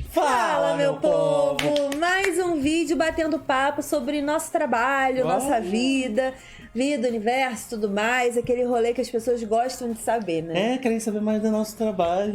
Fala, meu povo! Mais um vídeo batendo papo sobre nosso trabalho, nossa vida, universo e tudo mais. Aquele rolê que as pessoas gostam de saber, né? Querem saber mais do nosso trabalho.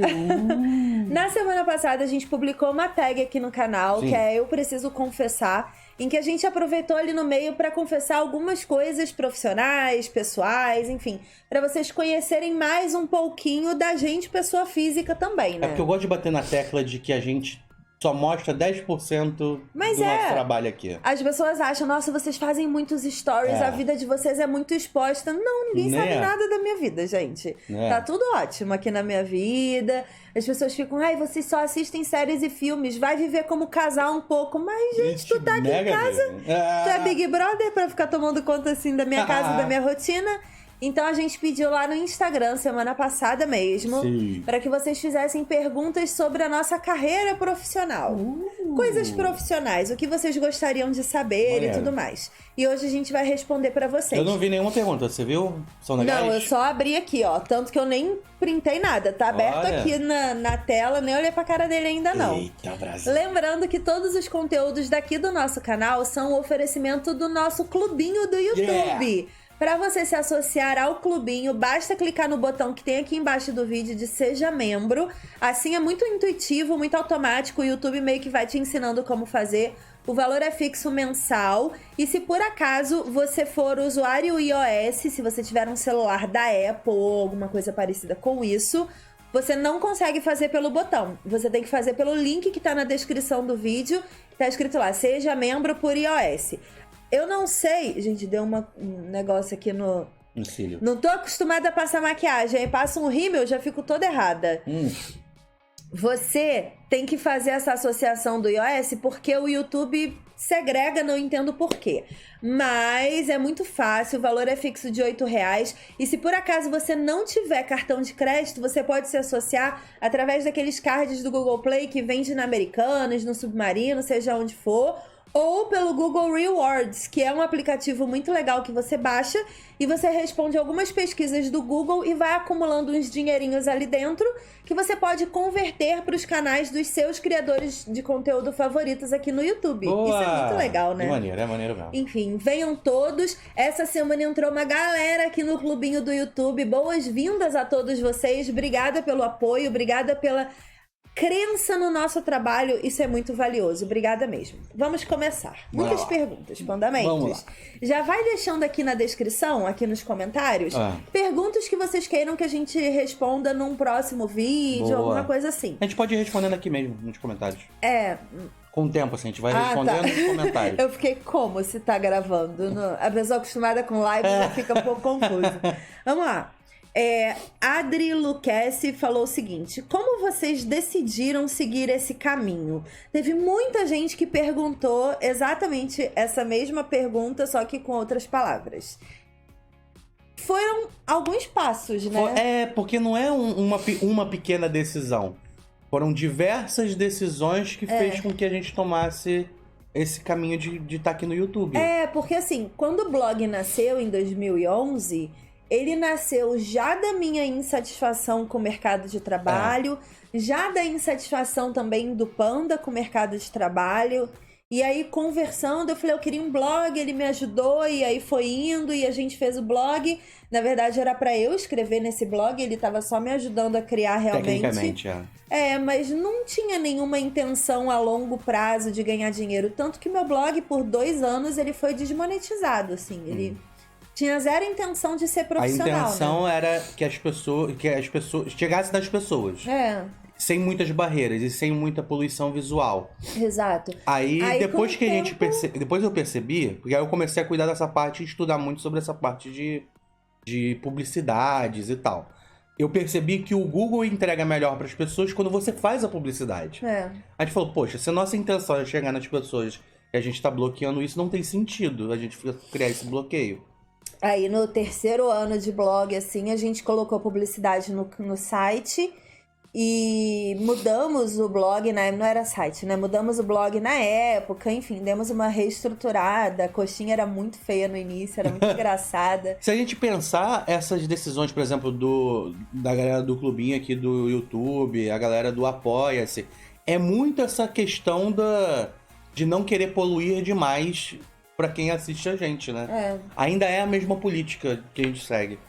Na semana passada a gente publicou uma tag aqui no canal, que é Eu Preciso Confessar, em que a gente aproveitou ali no meio para confessar algumas coisas profissionais, pessoais, enfim, para vocês conhecerem mais um pouquinho da gente, pessoa física também, né? É porque eu gosto de bater na tecla de que a gente só mostra 10% do nosso trabalho aqui. As pessoas acham, nossa, vocês fazem muitos stories, a vida de vocês é muito exposta. Não, ninguém sabe nada da minha vida, gente. Tá tudo ótimo aqui na minha vida. As pessoas ficam, ai, vocês só assistem séries e filmes, vai viver como casal um pouco. Mas, gente, tu tá aqui em casa, tu é Big Brother pra ficar tomando conta, assim, da minha casa, da minha rotina. Então a gente pediu lá no Instagram, semana passada mesmo, para que vocês fizessem perguntas sobre a nossa carreira profissional. Coisas profissionais, o que vocês gostariam de saber e tudo mais. E hoje a gente vai responder para vocês. Eu não vi nenhuma pergunta, você viu? São legais? Não, eu só abri aqui, ó. Tanto que eu nem printei nada. Tá aberto aqui na tela, nem olhei pra cara dele ainda não. Eita, Brasil. Lembrando que todos os conteúdos daqui do nosso canal são um oferecimento do nosso clubinho do YouTube. Para você se associar ao clubinho, basta clicar no botão que tem aqui embaixo do vídeo de Seja Membro. Assim é muito intuitivo, muito automático. O YouTube meio que vai te ensinando como fazer. O valor é fixo mensal. E se por acaso você for usuário iOS, se você tiver um celular da Apple ou alguma coisa parecida com isso, você não consegue fazer pelo botão. Você tem que fazer pelo link que tá na descrição do vídeo. Tá escrito lá, Seja Membro por iOS. Eu não sei... Gente, deu um negócio aqui no cílio. Não tô acostumada a passar maquiagem. Aí passa um rímel, eu já fico toda errada. Você tem que fazer essa associação do iOS porque o YouTube segrega, não entendo por quê. Mas é muito fácil, o valor é fixo de R$8. E se por acaso você não tiver cartão de crédito, você pode se associar através daqueles cards do Google Play que vende na Americanas, no Submarino, seja onde for, ou pelo Google Rewards, que é um aplicativo muito legal que você baixa e você responde algumas pesquisas do Google e vai acumulando uns dinheirinhos ali dentro que você pode converter para os canais dos seus criadores de conteúdo favoritos aqui no YouTube. Boa! Isso é muito legal, né? É maneiro mesmo. Enfim, venham todos. Essa semana entrou uma galera aqui no clubinho do YouTube. Boas-vindas a todos vocês. Obrigada pelo apoio, obrigada pela crença no nosso trabalho, isso é muito valioso. Obrigada mesmo. Vamos começar. Muitas perguntas, Pandamentos. Vamos lá. Já vai deixando aqui na descrição, aqui nos comentários, perguntas que vocês queiram que a gente responda num próximo vídeo, alguma coisa assim. A gente pode ir respondendo aqui mesmo, nos comentários. É... Com o tempo, assim, a gente vai respondendo nos comentários. Eu fiquei como se tá gravando? A pessoa acostumada com live já fica um pouco confusa. Vamos lá. Adri Luquezzi falou o seguinte: como vocês decidiram seguir esse caminho? Teve muita gente que perguntou exatamente essa mesma pergunta, só que com outras palavras. Foram alguns passos, né? Porque não é uma pequena decisão. Foram diversas decisões que fez com que a gente tomasse esse caminho de estar aqui no YouTube. Porque assim, quando o blog nasceu em 2011... Ele nasceu já da minha insatisfação com o mercado de trabalho, já da insatisfação também do Panda com o mercado de trabalho. E aí, conversando, eu falei, eu queria um blog, ele me ajudou, e aí foi indo, e a gente fez o blog. Na verdade, era pra eu escrever nesse blog, ele tava só me ajudando a criar realmente. Tecnicamente, mas não tinha nenhuma intenção a longo prazo de ganhar dinheiro. Tanto que meu blog, por 2 anos, ele foi desmonetizado, assim, ele... Tinha zero intenção de ser profissional. A intenção era que as pessoas chegasse das pessoas. Sem muitas barreiras e sem muita poluição visual. Exato. Aí depois que depois eu percebi, porque aí eu comecei a cuidar dessa parte e estudar muito sobre essa parte de publicidades e tal. Eu percebi que o Google entrega melhor para as pessoas quando você faz a publicidade. A gente falou, poxa, se a nossa intenção é chegar nas pessoas e a gente tá bloqueando isso, não tem sentido a gente criar esse bloqueio. Aí no 3º ano de blog, assim, a gente colocou publicidade no site E mudamos o blog, não era site, né? Mudamos o blog na época, enfim, demos uma reestruturada. A coxinha era muito feia no início, era muito engraçada. Se a gente pensar essas decisões, por exemplo, da galera do clubinho aqui do YouTube, a galera do Apoia-se, é muito essa questão de não querer poluir demais pra quem assiste a gente, né? Ainda é a mesma política que a gente segue.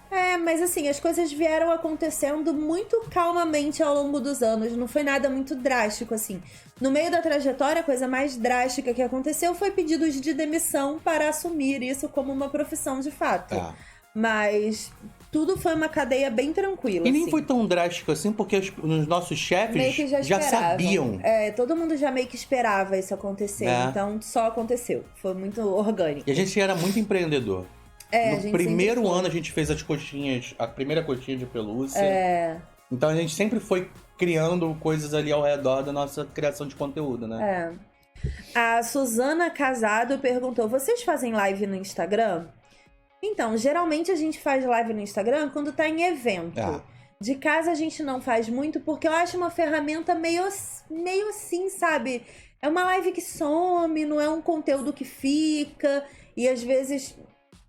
Mas assim, as coisas vieram acontecendo muito calmamente ao longo dos anos. Não foi nada muito drástico, assim. No meio da trajetória, a coisa mais drástica que aconteceu foi pedidos de demissão para assumir isso como uma profissão de fato. Mas tudo foi uma cadeia bem tranquila. E nem assim. Foi tão drástico assim, porque os nossos chefes meio que já sabiam. Todo mundo já meio que esperava isso acontecer. Então só aconteceu. Foi muito orgânico. E a gente era muito empreendedor. No primeiro ano a gente fez as coxinhas, a primeira coxinha de pelúcia. Então a gente sempre foi criando coisas ali ao redor da nossa criação de conteúdo, né? A Suzana Casado perguntou: vocês fazem live no Instagram? Então, geralmente a gente faz live no Instagram quando tá em evento. De casa a gente não faz muito porque eu acho uma ferramenta meio assim, sabe? É uma live que some, não é um conteúdo que fica. E às vezes...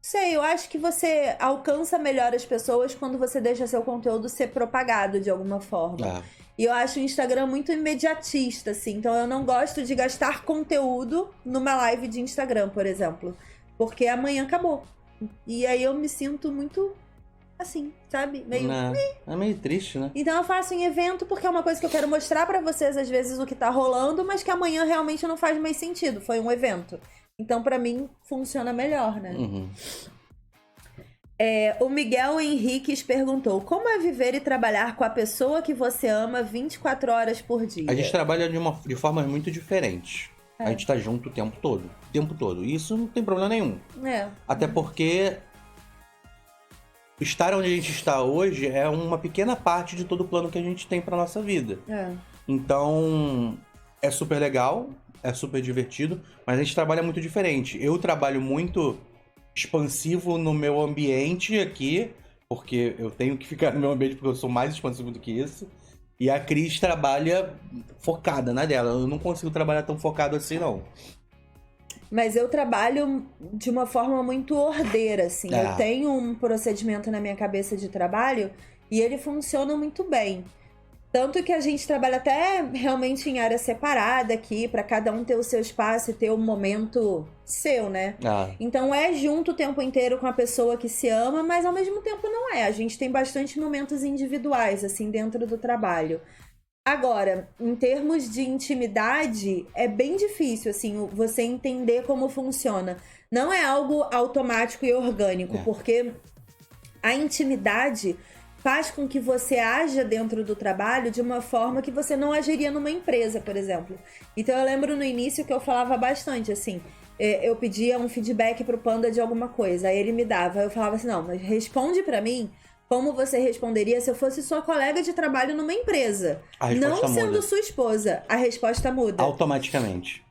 Sei, eu acho que você alcança melhor as pessoas quando você deixa seu conteúdo ser propagado de alguma forma. E eu acho o Instagram muito imediatista, assim. Então eu não gosto de gastar conteúdo numa live de Instagram, por exemplo. Porque amanhã acabou. E aí eu me sinto muito assim, sabe? É meio triste, né? Então eu faço em evento porque é uma coisa que eu quero mostrar pra vocês, às vezes, o que tá rolando, mas que amanhã realmente não faz mais sentido. Foi um evento. Então, pra mim, funciona melhor, né? O Miguel Henriques perguntou: como é viver e trabalhar com a pessoa que você ama 24 horas por dia? A gente trabalha de formas muito diferentes. A gente tá junto o tempo todo. O tempo todo. E isso não tem problema nenhum. Até porque estar onde a gente está hoje é uma pequena parte de todo o plano que a gente tem pra nossa vida. Então, é super legal. É super divertido, mas a gente trabalha muito diferente. Eu trabalho muito expansivo no meu ambiente aqui, porque eu tenho que ficar no meu ambiente porque eu sou mais expansivo do que isso. E a Cris trabalha focada na dela. Eu não consigo trabalhar tão focado assim, não. Mas eu trabalho de uma forma muito ordeira, assim. Eu tenho um procedimento na minha cabeça de trabalho e ele funciona muito bem. Tanto que a gente trabalha até realmente em área separada aqui, pra cada um ter o seu espaço e ter um momento seu, né? Então é junto o tempo inteiro com a pessoa que se ama, mas ao mesmo tempo não é. A gente tem bastante momentos individuais, assim, dentro do trabalho. Agora, em termos de intimidade, é bem difícil, assim, você entender como funciona. Não é algo automático e orgânico, porque a intimidade faz com que você haja dentro do trabalho de uma forma que você não agiria numa empresa, por exemplo. Então eu lembro no início que eu falava bastante, assim, eu pedia um feedback pro Panda de alguma coisa, aí ele me dava, eu falava assim, não, mas responde pra mim como você responderia se eu fosse sua colega de trabalho numa empresa. Não sendo sua esposa, a resposta muda. Automaticamente.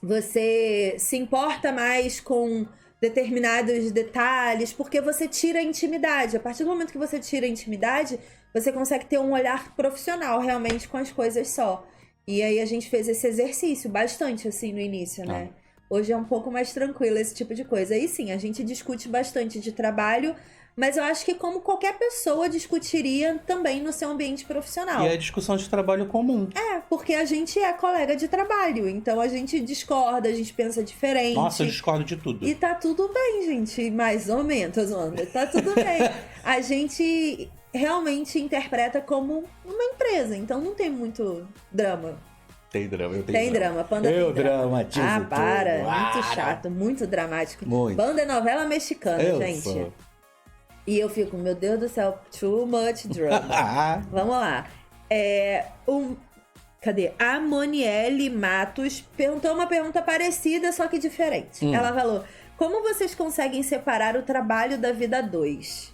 Você se importa mais com determinados detalhes, porque você tira a intimidade. A partir do momento que você tira a intimidade, você consegue ter um olhar profissional realmente com as coisas só. E aí a gente fez esse exercício bastante assim no início, né? Hoje é um pouco mais tranquilo esse tipo de coisa. E sim, a gente discute bastante de trabalho, mas eu acho que como qualquer pessoa discutiria também no seu ambiente profissional. E é discussão de trabalho comum. Porque a gente é colega de trabalho, então a gente discorda, a gente pensa diferente. Nossa, eu discordo de tudo. E tá tudo bem, gente, mais ou menos, Wanda. Tá tudo bem. A gente realmente interpreta como uma empresa, então não tem muito drama. Tem drama, Tem drama, Panda tem drama. Dramatizo tudo. Muito chato, muito dramático. Muito. Panda é novela mexicana, gente. Sou. E eu fico, meu Deus do céu, too much drama. Vamos lá. Cadê? A Monielle Matos perguntou uma pergunta parecida, só que diferente. Ela falou: como vocês conseguem separar o trabalho da vida a dois?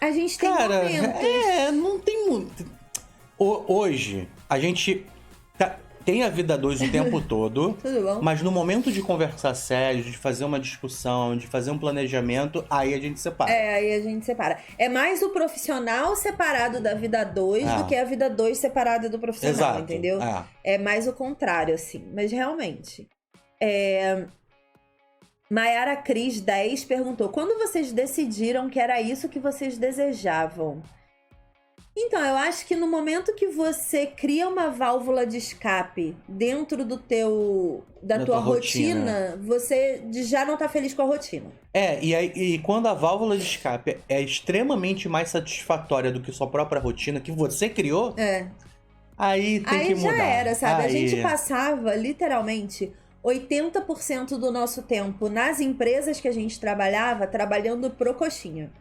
A gente tem momentos. Não tem muito. Hoje, a gente tem a vida dois o tempo todo. Tudo bom? Mas no momento de conversar sério, de fazer uma discussão, de fazer um planejamento, aí a gente separa. Aí a gente separa. É mais o profissional separado da vida 2 do que a vida 2 separada do profissional, Exato. entendeu? É mais o contrário, assim. Mas realmente. Mayara Cris 10 perguntou: quando vocês decidiram que era isso que vocês desejavam? Então, eu acho que no momento que você cria uma válvula de escape dentro da tua rotina, você já não tá feliz com a rotina. E quando a válvula de escape é extremamente mais satisfatória do que sua própria rotina que você criou, aí tem que mudar. Aí já era, sabe? A gente passava, literalmente, 80% do nosso tempo nas empresas que a gente trabalhava, trabalhando pro coxinha.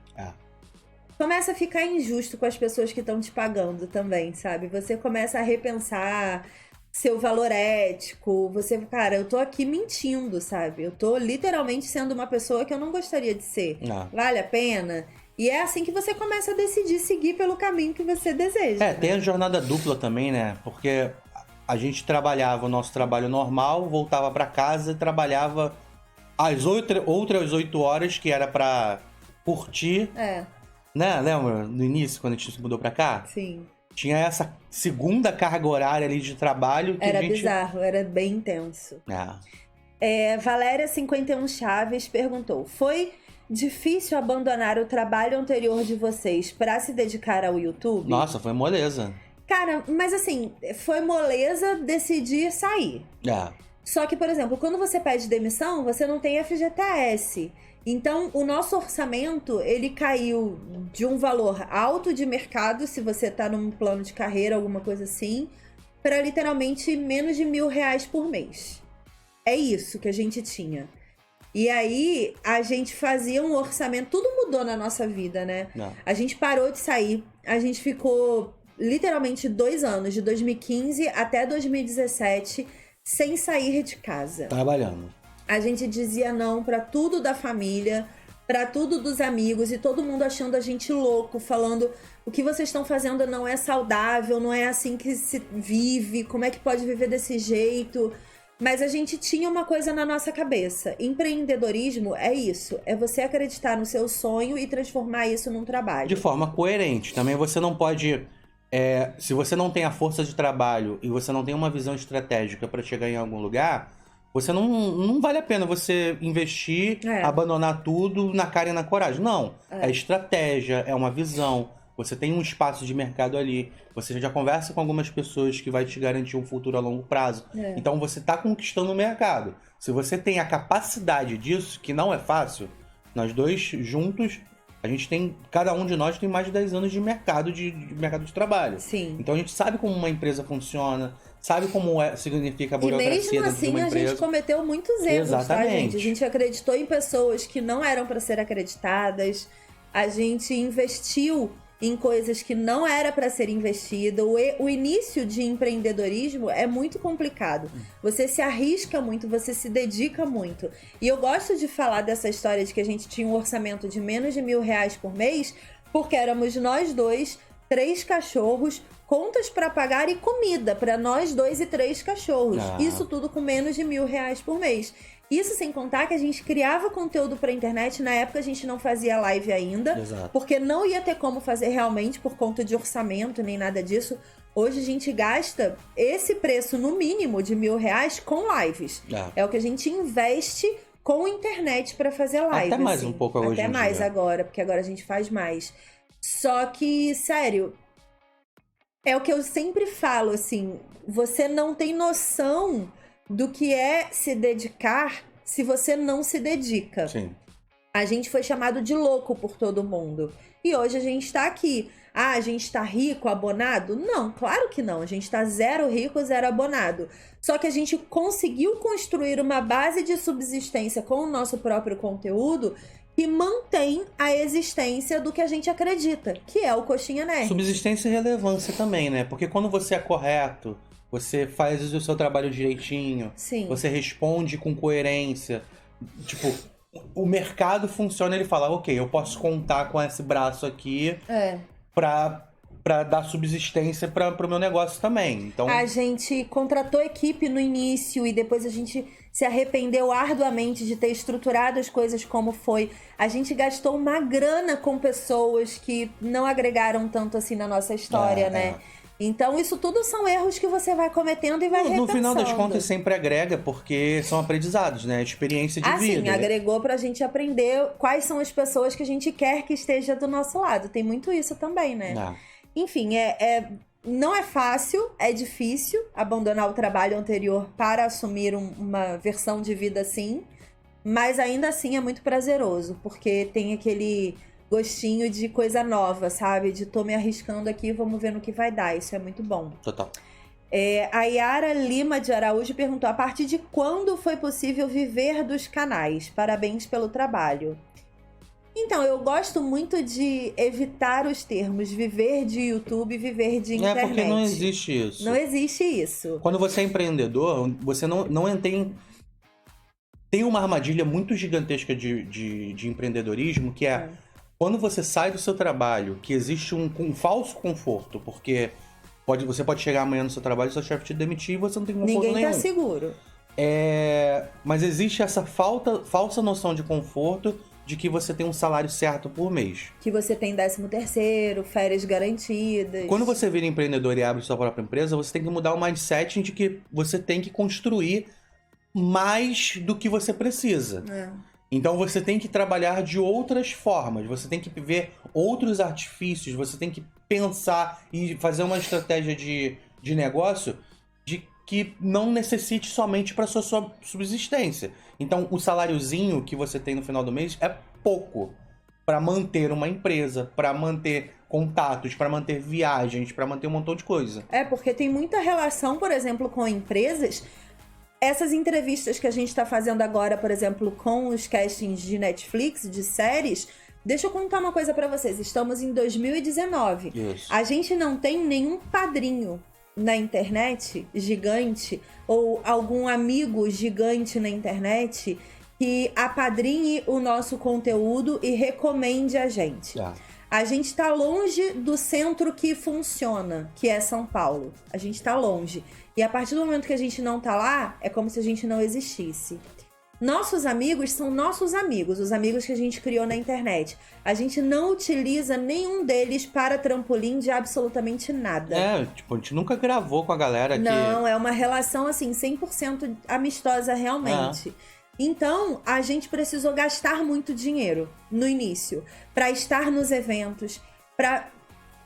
Começa a ficar injusto com as pessoas que estão te pagando também, sabe? Você começa a repensar seu valor ético. Cara, eu tô aqui mentindo, sabe? Eu tô literalmente sendo uma pessoa que eu não gostaria de ser. Vale a pena? E é assim que você começa a decidir seguir pelo caminho que você deseja. Tem a jornada dupla também, né? Porque a gente trabalhava o nosso trabalho normal, voltava pra casa e trabalhava as outras 8 horas, que era pra curtir. Né? Lembra no início, quando a gente se mudou pra cá? Sim. Tinha essa segunda carga horária ali de trabalho que era bizarro, era bem intenso. Valéria 51 Chaves perguntou: foi difícil abandonar o trabalho anterior de vocês pra se dedicar ao YouTube? Nossa, foi moleza. Cara, mas assim, foi moleza decidir sair. Só que, por exemplo, quando você pede demissão, você não tem FGTS. Então, o nosso orçamento, ele caiu de um valor alto de mercado, se você tá num plano de carreira, alguma coisa assim, para literalmente menos de R$1.000 por mês. É isso que a gente tinha. E aí, a gente fazia um orçamento, tudo mudou na nossa vida, né? A gente parou de sair, a gente ficou literalmente 2 anos, de 2015 até 2017, sem sair de casa. Trabalhando. A gente dizia não pra tudo da família, pra tudo dos amigos, e todo mundo achando a gente louco, falando: o que vocês estão fazendo não é saudável, não é assim que se vive, como é que pode viver desse jeito? Mas a gente tinha uma coisa na nossa cabeça: empreendedorismo é isso, é você acreditar no seu sonho e transformar isso num trabalho. De forma coerente. Também você não pode... se você não tem a força de trabalho e você não tem uma visão estratégica pra chegar em algum lugar... Você não vale a pena você investir, abandonar tudo na cara e na coragem. Não. É estratégia, é uma visão. Você tem um espaço de mercado ali. Você já conversa com algumas pessoas que vai te garantir um futuro a longo prazo. Então você está conquistando o mercado. Se você tem a capacidade disso, que não é fácil, nós dois juntos, cada um de nós tem mais de 10 anos de mercado de trabalho. Sim. Então a gente sabe como uma empresa funciona. Sabe como significa a burocracia e mesmo assim, a gente cometeu muitos erros, Exatamente. Tá, gente? A gente acreditou em pessoas que não eram para ser acreditadas. A gente investiu em coisas que não era para ser investido. O início de empreendedorismo é muito complicado. Você se arrisca muito, você se dedica muito. E eu gosto de falar dessa história de que a gente tinha um orçamento de menos de R$1.000 por mês, porque éramos nós dois, 3 cachorros, contas para pagar e comida para nós 2 e 3 cachorros. Isso tudo com menos de R$1.000 por mês. Isso sem contar que a gente criava conteúdo pra internet. Na época a gente não fazia live ainda. Exato. Porque não ia ter como fazer realmente por conta de orçamento nem nada disso. Hoje a gente gasta esse preço no mínimo de R$1.000 com lives. É o que a gente investe com internet pra fazer live. Até mais um pouco hoje. Até mais agora, porque agora a gente faz mais. Só que, sério, é o que eu sempre falo, assim, você não tem noção do que é se dedicar se você não se dedica. Sim. A gente foi chamado de louco por todo mundo. E hoje a gente tá aqui. Ah, a gente tá rico, abonado? Não, claro que não. A gente tá 0 rico, 0 abonado. Só que a gente conseguiu construir uma base de subsistência com o nosso próprio conteúdo que mantém a existência do que a gente acredita, que é o Coxinha Nerd. Subsistência e relevância também, né? Porque quando você é correto, você faz o seu trabalho direitinho, Sim. Você responde com coerência. Tipo, o mercado funciona, ele fala, ok, eu posso contar com esse braço aqui pra pra dar subsistência pro meu negócio também. Então, A gente contratou equipe no início e depois a gente se arrependeu arduamente de ter estruturado as coisas como foi. A gente gastou uma grana com pessoas que não agregaram tanto assim na nossa história, né? Então, isso tudo são erros que você vai cometendo e vai repensando. No final das contas, sempre agrega, porque são aprendizados, né? Experiência de vida. Sim, agregou pra gente aprender quais são as pessoas que a gente quer que esteja do nosso lado. Tem muito isso também, né? Enfim, não é fácil, é difícil abandonar o trabalho anterior para assumir uma versão de vida assim, mas ainda assim é muito prazeroso, porque tem aquele gostinho de coisa nova, sabe? De tô me arriscando aqui, vamos ver no que vai dar. Isso é muito bom. Total. A Yara Lima de Araújo perguntou: a partir de quando foi possível viver dos canais? Parabéns pelo trabalho. Então, eu gosto muito de evitar os termos viver de YouTube e viver de internet. É porque não existe isso. Não existe isso. Quando você é empreendedor, você não tem uma armadilha muito gigantesca de empreendedorismo, que é quando você sai do seu trabalho, que existe um falso conforto, porque você pode chegar amanhã no seu trabalho e seu chefe te demitir e você não tem conforto nenhum. Ninguém tá seguro. Mas existe essa falsa noção de conforto de que você tem um salário certo por mês. Que você tem 13º, férias garantidas. Quando você vira empreendedor e abre sua própria empresa, você tem que mudar o mindset de que você tem que construir mais do que você precisa. Então você tem que trabalhar de outras formas, você tem que ver outros artifícios, você tem que pensar e fazer uma estratégia de negócio de que não necessite somente para sua subsistência. Então o saláriozinho que você tem no final do mês é pouco para manter uma empresa, para manter contatos, para manter viagens, para manter um montão de coisa. Porque tem muita relação, por exemplo, com empresas. Essas entrevistas que a gente está fazendo agora, por exemplo, com os castings de Netflix, de séries, deixa eu contar uma coisa para vocês. Estamos em 2019. Isso. A gente não tem nenhum padrinho na internet gigante ou algum amigo gigante na internet que apadrinhe o nosso conteúdo e recomende a gente. A gente está longe do centro que funciona, que é São Paulo. A gente está longe. E a partir do momento que a gente não tá lá, é como se a gente não existisse. Nossos amigos são nossos amigos, os amigos que a gente criou na internet. A gente não utiliza nenhum deles para trampolim de absolutamente nada. A gente nunca gravou com a galera aqui. Não, é uma relação, assim, 100% amistosa realmente. Então, a gente precisou gastar muito dinheiro no início para estar nos eventos, para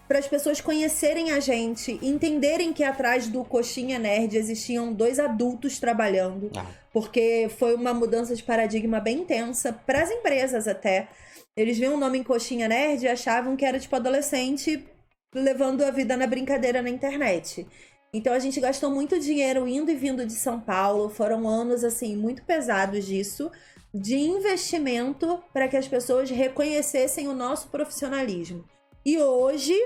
as pessoas conhecerem a gente, entenderem que atrás do Coxinha Nerd existiam 2 adultos trabalhando, porque foi uma mudança de paradigma bem intensa para as empresas até. Eles viam o nome em Coxinha Nerd e achavam que era tipo adolescente levando a vida na brincadeira na internet. Então a gente gastou muito dinheiro indo e vindo de São Paulo, foram anos assim muito pesados disso, de investimento para que as pessoas reconhecessem o nosso profissionalismo. E hoje,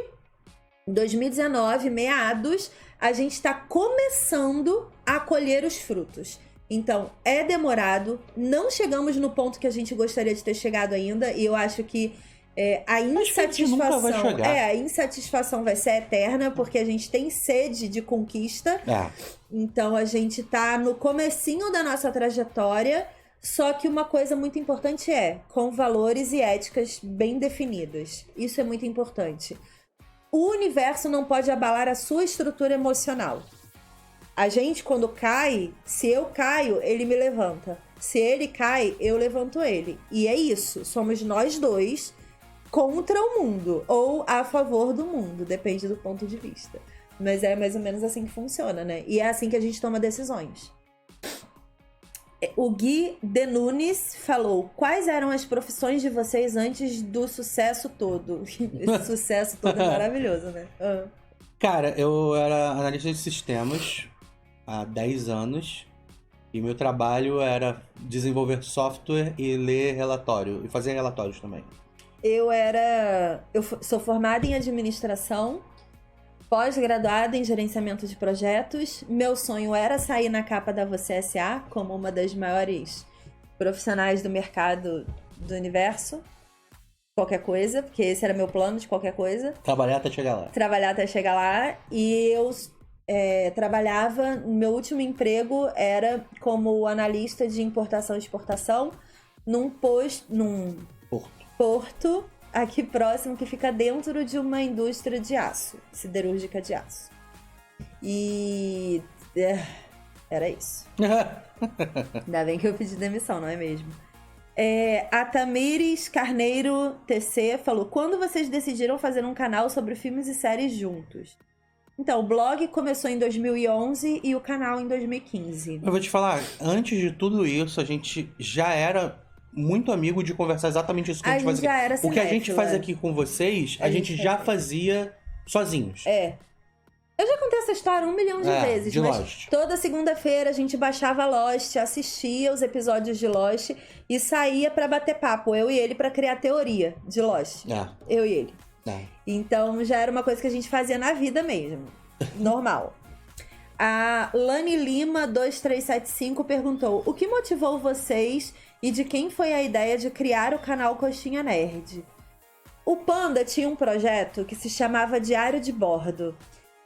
2019, meados, a gente está começando a colher os frutos. Então, é demorado, não chegamos no ponto que a gente gostaria de ter chegado ainda, e eu acho que a insatisfação vai ser eterna, porque a gente tem sede de conquista. Então, a gente tá no comecinho da nossa trajetória, só que uma coisa muito importante com valores e éticas bem definidas. Isso é muito importante. O universo não pode abalar a sua estrutura emocional. A gente, quando cai, se eu caio, ele me levanta. Se ele cai, eu levanto ele. E é isso. Somos nós dois contra o mundo ou a favor do mundo. Depende do ponto de vista. Mas é mais ou menos assim que funciona, né? E é assim que a gente toma decisões. O Gui De Nunes falou: quais eram as profissões de vocês antes do sucesso todo? Esse sucesso todo é maravilhoso, né? Cara, eu era analista de sistemas há 10 anos e meu trabalho era desenvolver software e ler relatório, e fazer relatórios também. Eu sou formada em administração, pós-graduada em gerenciamento de projetos. Meu sonho era sair na capa da Você S.A. como uma das maiores profissionais do mercado do universo. qualquer coisa, porque esse era meu plano de qualquer coisa. Trabalhar até chegar lá. Trabalhar até chegar lá. E eu trabalhava, meu último emprego era como analista de importação e exportação num porto aqui próximo que fica dentro de uma indústria de aço, siderúrgica de aço. E era isso. Ainda bem que eu pedi demissão, não é mesmo? A Tamires Carneiro TC falou: quando vocês decidiram fazer um canal sobre filmes e séries juntos? Então, o blog começou em 2011 e o canal em 2015. Eu vou te falar, antes de tudo isso, a gente já era muito amigo de conversar exatamente isso que a gente fazia. Já era O que a gente cinéfila. faz aqui com vocês, a gente já fazia sozinhos. Eu já contei essa história 1 milhão de vezes, de mas Lost. Toda segunda-feira a gente baixava Lost, assistia os episódios de Lost e saía pra bater papo, eu e ele, pra criar teoria de Lost. Eu e ele. Então já era uma coisa que a gente fazia na vida mesmo. Normal. A Lani Lima 2375 perguntou: o que motivou vocês e de quem foi a ideia de criar o canal Coxinha Nerd? O Panda tinha um projeto que se chamava Diário de Bordo.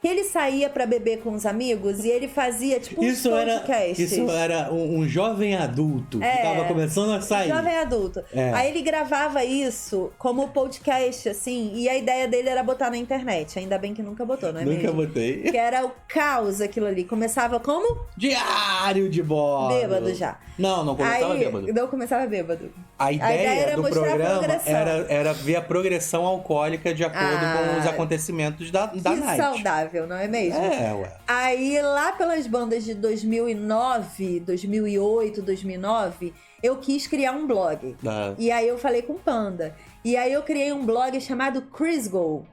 Ele saía pra beber com os amigos e ele fazia tipo uns podcasts. Isso era um jovem adulto que tava começando a sair. Jovem adulto. Aí ele gravava isso como podcast, assim, e a ideia dele era botar na internet. Ainda bem que nunca botou, não é mesmo? Nunca botei. Que era o caos aquilo ali. Começava como? Diário de Bordo. Bêbado já. Não começava bêbado. Não começava bêbado. A ideia era do mostrar programa a progressão. era ver a progressão alcoólica de acordo com os acontecimentos da Que night. saudável, não é mesmo? Ué. Aí, lá pelas bandas de 2009, 2008, 2009, eu quis criar um blog. E aí eu falei com o Panda. E aí eu criei um blog chamado Crisgo.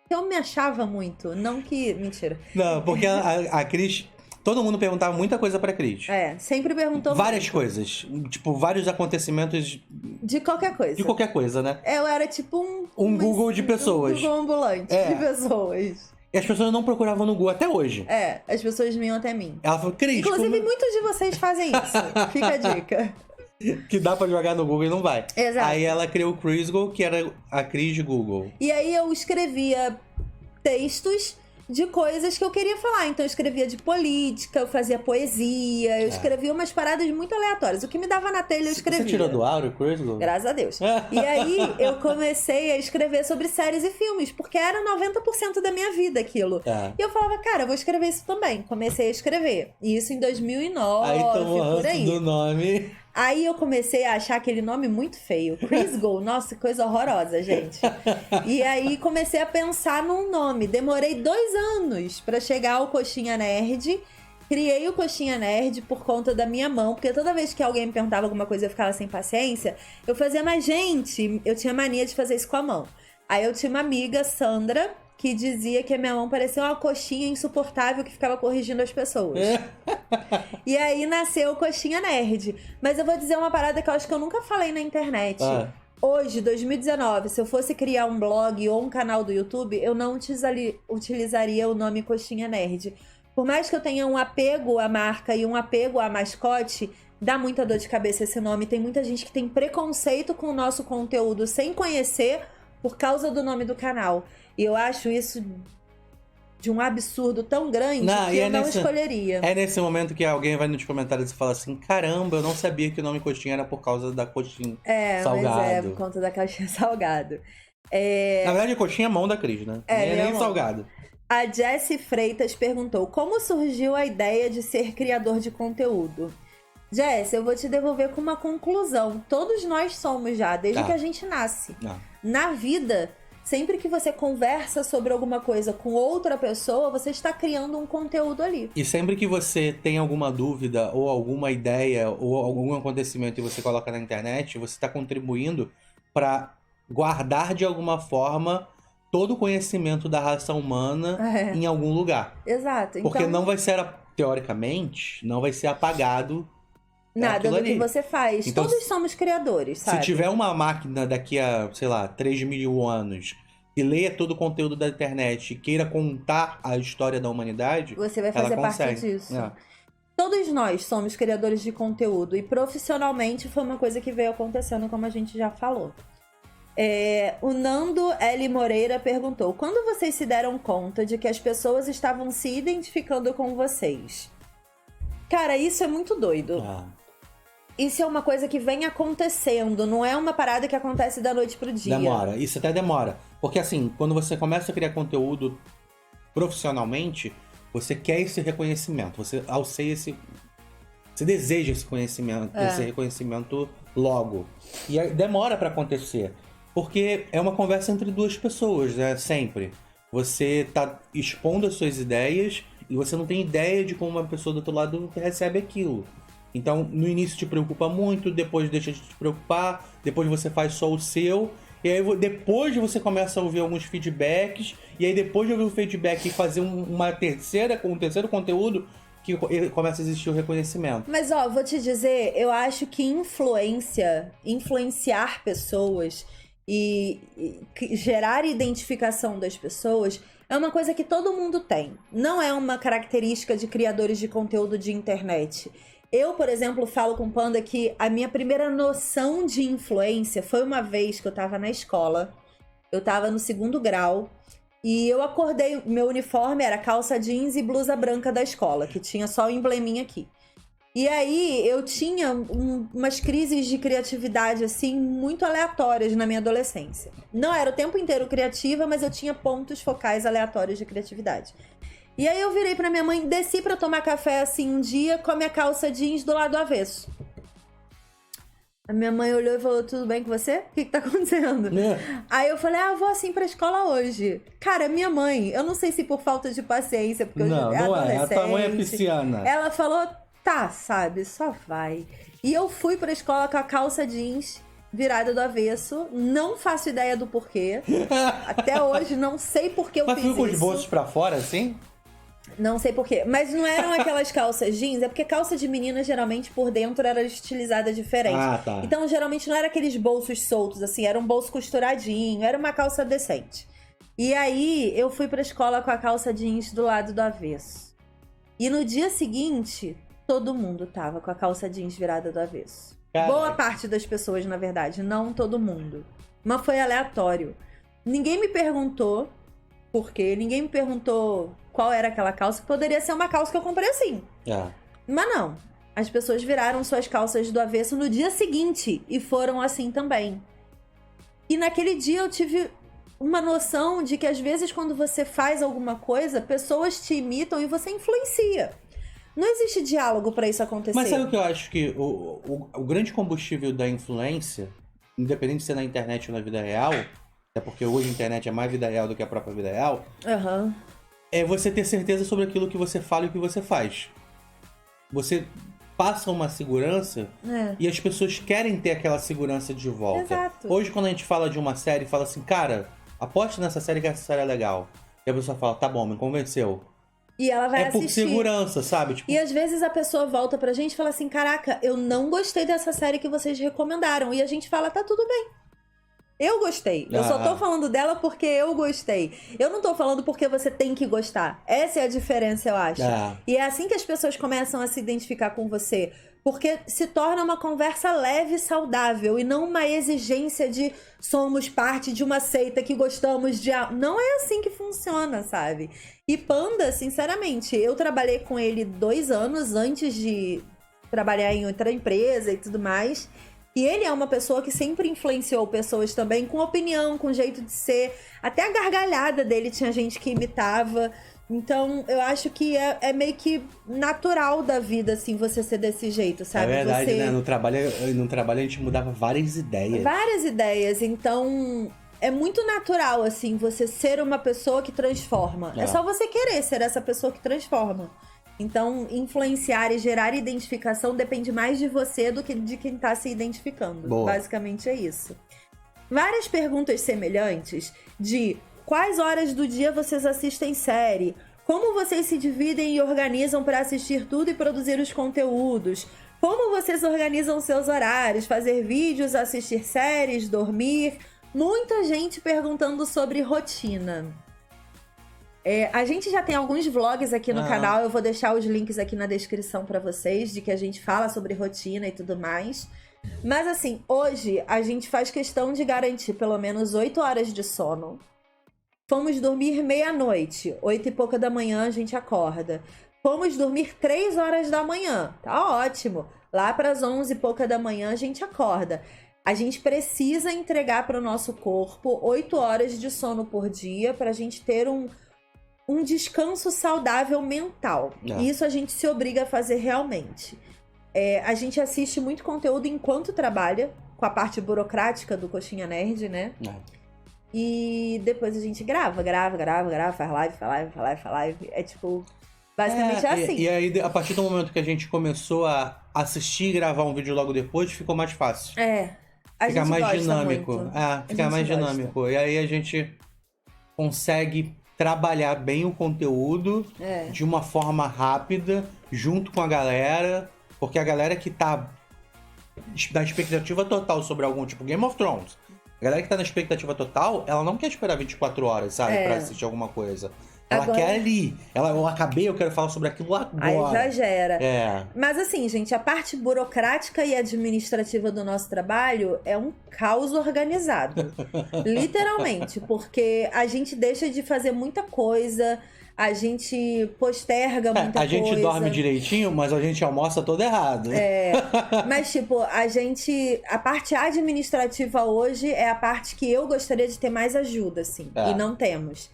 Eu me achava muito, não que... Mentira. Não, porque a Cris... Todo mundo perguntava muita coisa pra Cris. Sempre perguntou várias muito. coisas. Tipo, vários acontecimentos... De qualquer coisa. De qualquer coisa, né? Eu era tipo um Google de pessoas. Um Google ambulante de pessoas. E as pessoas não procuravam no Google até hoje. As pessoas vinham até mim. Ela falou: Cris, inclusive, muitos de vocês fazem isso. Fica a dica. Que dá pra jogar no Google e não vai. Exato. Aí ela criou o Crisgo, que era a Cris de Google. E aí eu escrevia textos de coisas que eu queria falar. Então eu escrevia de política, eu fazia poesia, eu escrevia umas paradas muito aleatórias. O que me dava na telha eu escrevia. Você tirou do ar o Crisgo? Graças a Deus. E aí eu comecei a escrever sobre séries e filmes, porque era 90% da minha vida aquilo. E eu falava, cara, eu vou escrever isso também. Comecei a escrever. E isso em 2009, aí tomou por aí. Do nome. Aí eu comecei a achar aquele nome muito feio. Crisgo, nossa, que coisa horrorosa, gente. E aí comecei a pensar num nome. Demorei 2 anos pra chegar ao Coxinha Nerd. Criei o Coxinha Nerd por conta da minha mão, porque toda vez que alguém me perguntava alguma coisa eu ficava sem paciência. Eu fazia, mas gente, eu tinha mania de fazer isso com a mão. Aí eu tinha uma amiga, Sandra, que dizia que a minha mão parecia uma coxinha insuportável que ficava corrigindo as pessoas. E aí nasceu o Coxinha Nerd. Mas eu vou dizer uma parada que eu acho que eu nunca falei na internet. Hoje, 2019, se eu fosse criar um blog ou um canal do YouTube, eu não utilizaria o nome Coxinha Nerd. Por mais que eu tenha um apego à marca e um apego à mascote, dá muita dor de cabeça esse nome. Tem muita gente que tem preconceito com o nosso conteúdo sem conhecer por causa do nome do canal. E eu acho isso de um absurdo tão grande que eu não escolheria. É nesse momento que alguém vai nos comentários e fala assim: caramba, eu não sabia que o nome coxinha era por causa da coxinha salgado. Mas por conta da coxinha salgado. Na verdade, a coxinha é mão da Cris, né? Nem salgado. A Jessie Freitas perguntou: como surgiu a ideia de ser criador de conteúdo? Jess, eu vou te devolver com uma conclusão. Todos nós somos já, desde que a gente nasce. Na vida, sempre que você conversa sobre alguma coisa com outra pessoa, você está criando um conteúdo ali. E sempre que você tem alguma dúvida, ou alguma ideia, ou algum acontecimento e você coloca na internet, você está contribuindo para guardar de alguma forma todo o conhecimento da raça humana em algum lugar. Exato. Porque então, não vai ser, teoricamente, não vai ser apagado nada do que você faz. Então, todos somos criadores, sabe? Se tiver uma máquina daqui a, sei lá, 3.000 anos que leia todo o conteúdo da internet e queira contar a história da humanidade, você vai fazer parte disso. Todos nós somos criadores de conteúdo e profissionalmente foi uma coisa que veio acontecendo, como a gente já falou. O Nando L. Moreira perguntou: quando vocês se deram conta de que as pessoas estavam se identificando com vocês? Cara, isso é muito doido. Isso é uma coisa que vem acontecendo, não é uma parada que acontece da noite pro dia. Demora, isso até demora. Porque assim, quando você começa a criar conteúdo profissionalmente, você quer esse reconhecimento, você alseia esse... Você deseja esse conhecimento, esse reconhecimento logo. E aí demora pra acontecer. Porque é uma conversa entre duas pessoas, né? Sempre. Você tá expondo as suas ideias e você não tem ideia de como uma pessoa do outro lado recebe aquilo. Então, no início te preocupa muito, depois deixa de te preocupar, depois você faz só o seu, e aí depois você começa a ouvir alguns feedbacks, e aí depois de ouvir o feedback e fazer um terceiro conteúdo, que começa a existir o reconhecimento. Mas, vou te dizer, eu acho que influenciar pessoas e gerar identificação das pessoas é uma coisa que todo mundo tem. Não é uma característica de criadores de conteúdo de internet. Eu, por exemplo, falo com o Panda que a minha primeira noção de influência foi uma vez que eu tava na escola, eu tava no 2º grau, e eu acordei, meu uniforme era calça jeans e blusa branca da escola, que tinha só o embleminha aqui. E aí eu tinha umas crises de criatividade, assim, muito aleatórias na minha adolescência. Não era o tempo inteiro criativa, mas eu tinha pontos focais aleatórios de criatividade. E aí eu virei pra minha mãe, desci pra tomar café assim um dia com a minha calça jeans do lado avesso. A minha mãe olhou e falou: tudo bem com você? O que tá acontecendo? Aí eu falei: eu vou assim pra escola hoje. Cara, minha mãe, eu não sei se por falta de paciência, porque não, eu não é. A tua mãe é pisciana. Ela falou: tá, sabe, só vai. E eu fui pra escola com a calça jeans virada do avesso. Não faço ideia do porquê. Até hoje não sei por que eu fiz isso. Mas fui com os bolsos pra fora, assim? Não sei porquê. Mas não eram aquelas calças jeans, é porque calça de menina, geralmente, por dentro, era estilizada diferente. Tá. Então, geralmente, não era aqueles bolsos soltos, assim, era um bolso costuradinho, era uma calça decente. E aí, eu fui pra escola com a calça jeans do lado do avesso. E no dia seguinte, todo mundo tava com a calça jeans virada do avesso. Caraca. Boa parte das pessoas, na verdade, não todo mundo. Mas foi aleatório. Ninguém me perguntou por quê, ninguém me perguntou qual era aquela calça, que poderia ser uma calça que eu comprei assim. Mas não. As pessoas viraram suas calças do avesso no dia seguinte e foram assim também. E naquele dia eu tive uma noção de que às vezes quando você faz alguma coisa, pessoas te imitam e você influencia. Não existe diálogo pra isso acontecer. Mas sabe o que eu acho que o grande combustível da influência, independente de ser na internet ou na vida real, até porque hoje a internet é mais vida real do que a própria vida real, é você ter certeza sobre aquilo que você fala e o que você faz. Você passa uma segurança e as pessoas querem ter aquela segurança de volta. Exato. Hoje, quando a gente fala de uma série, fala assim, cara, aposte nessa série que essa série é legal. E a pessoa fala, tá bom, me convenceu. E ela vai assistir. É por segurança, sabe? Tipo... E às vezes a pessoa volta pra gente e fala assim, caraca, eu não gostei dessa série que vocês recomendaram. E a gente fala, tá tudo bem. Eu gostei. Eu só tô falando dela porque eu gostei. Eu não tô falando porque você tem que gostar. Essa é a diferença, eu acho. E é assim que as pessoas começam a se identificar com você. Porque se torna uma conversa leve e saudável. E não uma exigência de somos parte de uma seita que gostamos de... Não é assim que funciona, sabe? E Panda, sinceramente, eu trabalhei com ele 2 anos antes de trabalhar em outra empresa e tudo mais. E ele é uma pessoa que sempre influenciou pessoas também com opinião, com jeito de ser. Até a gargalhada dele tinha gente que imitava. Então, eu acho que é meio que natural da vida, assim, você ser desse jeito, sabe? É verdade, né? No trabalho a gente mudava várias ideias. Várias ideias. Então, é muito natural, assim, você ser uma pessoa que transforma. É só você querer ser essa pessoa que transforma. Então, influenciar e gerar identificação depende mais de você do que de quem tá se identificando. Boa. Basicamente é isso. Várias perguntas semelhantes de quais horas do dia vocês assistem série, como vocês se dividem e organizam para assistir tudo e produzir os conteúdos, como vocês organizam seus horários, fazer vídeos, assistir séries, dormir. Muita gente perguntando sobre rotina. A gente já tem alguns vlogs aqui no canal, eu vou deixar os links aqui na descrição pra vocês, de que a gente fala sobre rotina e tudo mais. Mas assim, hoje a gente faz questão de garantir pelo menos 8 horas de sono. Fomos dormir meia-noite, 8 e pouca da manhã a gente acorda. Fomos dormir 3 horas da manhã, tá ótimo. Lá para as 11 e pouca da manhã a gente acorda. A gente precisa entregar para o nosso corpo 8 horas de sono por dia para a gente ter um descanso saudável mental. Isso a gente se obriga a fazer realmente. A gente assiste muito conteúdo enquanto trabalha, com a parte burocrática do Coxinha Nerd, né? E depois a gente grava, faz live. É tipo, basicamente assim. E aí, a partir do momento que a gente começou a assistir e gravar um vídeo logo depois, ficou mais fácil. Fica mais dinâmico. Muito. Fica mais dinâmico. E aí a gente consegue trabalhar bem o conteúdo de uma forma rápida, junto com a galera, porque a galera que tá na expectativa total sobre algum tipo, Game of Thrones, a galera que tá na expectativa total, ela não quer esperar 24 horas, sabe, pra assistir alguma coisa. Ela quer ali. Eu acabei, eu quero falar sobre aquilo agora. Aí exagera. Mas assim, gente, a parte burocrática e administrativa do nosso trabalho é um caos organizado. Literalmente. Porque a gente deixa de fazer muita coisa, a gente posterga muita coisa. A gente dorme direitinho, mas a gente almoça todo errado. Mas tipo, a parte administrativa hoje é a parte que eu gostaria de ter mais ajuda, assim. E não temos.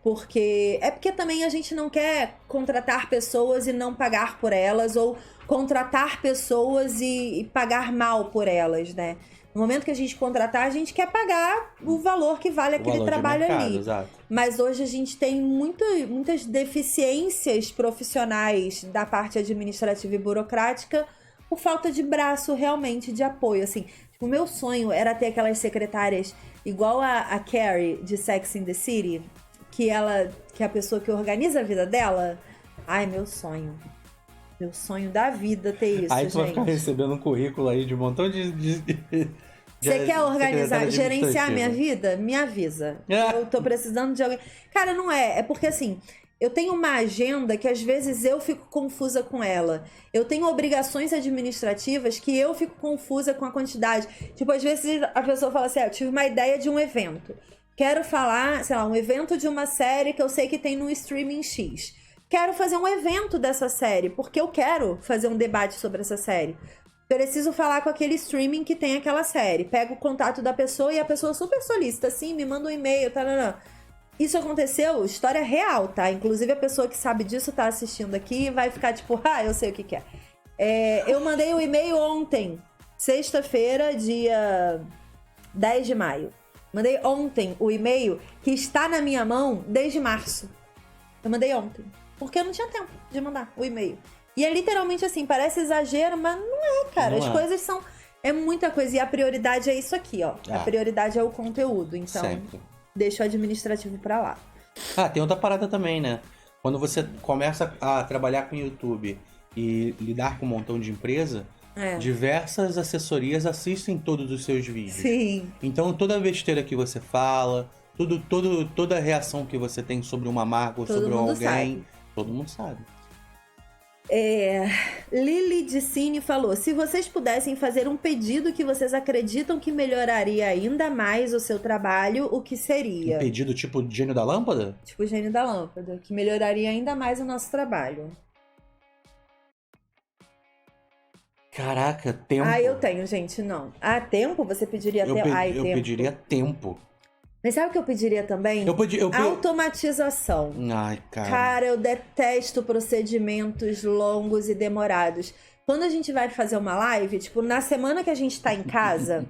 Porque também a gente não quer contratar pessoas e não pagar por elas, ou contratar pessoas e pagar mal por elas, né? No momento que a gente contratar, a gente quer pagar o valor que vale aquele trabalho mercado, ali. Exato. Mas hoje a gente tem muitas deficiências profissionais da parte administrativa e burocrática por falta de braço realmente de apoio, assim. O meu sonho era ter aquelas secretárias igual a Carrie de Sex and the City, que é a pessoa que organiza a vida dela. Ai, meu sonho. Meu sonho da vida ter isso, aí tu vai ficar recebendo um currículo aí de um montão de Você quer organizar, gerenciar minha vida? Me avisa. Eu tô precisando de alguém. Cara, não é. É porque assim, eu tenho uma agenda que às vezes eu fico confusa com ela. Eu tenho obrigações administrativas que eu fico confusa com a quantidade. Tipo, às vezes a pessoa fala assim, eu tive uma ideia de um evento. Quero falar, sei lá, um evento de uma série que eu sei que tem no streaming X. Quero fazer um evento dessa série, porque eu quero fazer um debate sobre essa série. Preciso falar com aquele streaming que tem aquela série. Pego o contato da pessoa e a pessoa super solicita, assim, me manda um e-mail, tá. Isso aconteceu, história real, tá? Inclusive a pessoa que sabe disso tá assistindo aqui e vai ficar tipo, eu sei o que é. Eu mandei o e-mail ontem, sexta-feira, dia 10 de maio. Mandei ontem o e-mail que está na minha mão desde março. Eu mandei ontem. Porque eu não tinha tempo de mandar o e-mail. E é literalmente assim, parece exagero, mas não é, cara. As coisas são... É muita coisa. E a prioridade é isso aqui, ó. A prioridade é o conteúdo. Então, deixa o administrativo pra lá. Tem outra parada também, né? Quando você começa a trabalhar com YouTube e lidar com um montão de empresa... diversas assessorias assistem todos os seus vídeos. Sim. Então, toda besteira que você fala, toda reação que você tem sobre uma marca ou sobre alguém, todo mundo sabe. Lili de Cine falou, se vocês pudessem fazer um pedido que vocês acreditam que melhoraria ainda mais o seu trabalho, o que seria? Um pedido tipo gênio da lâmpada? Tipo gênio da lâmpada, que melhoraria ainda mais o nosso trabalho. Caraca, tempo. Eu tenho, gente, não. Tempo? Você pediria tempo? Eu pediria tempo. Mas sabe o que eu pediria também? Automatização. Ai, cara. Cara, eu detesto procedimentos longos e demorados. Quando a gente vai fazer uma live, tipo, na semana que a gente tá em casa,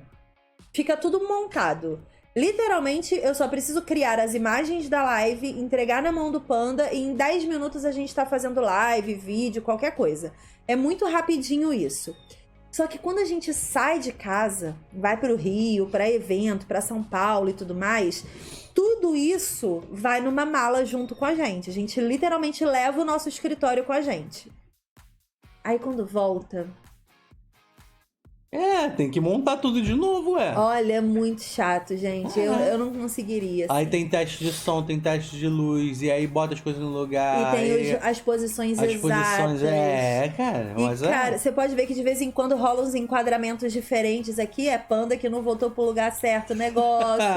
fica tudo montado. Literalmente, eu só preciso criar as imagens da live, entregar na mão do Panda e em 10 minutos a gente tá fazendo live, vídeo, qualquer coisa. É muito rapidinho isso. Só que quando a gente sai de casa, vai pro Rio, pra evento, pra São Paulo e tudo mais, tudo isso vai numa mala junto com a gente. A gente literalmente leva o nosso escritório com a gente. Aí quando volta, Tem que montar tudo de novo, Olha, é muito chato, gente. Eu não conseguiria. Aí Assim. tem teste de som, tem teste de luz, e aí bota as coisas no lugar. E tem as posições exatas. Posições, cara. Mas cara, você pode ver que de vez em quando rolam uns enquadramentos diferentes aqui. É Panda que não voltou pro lugar certo o negócio.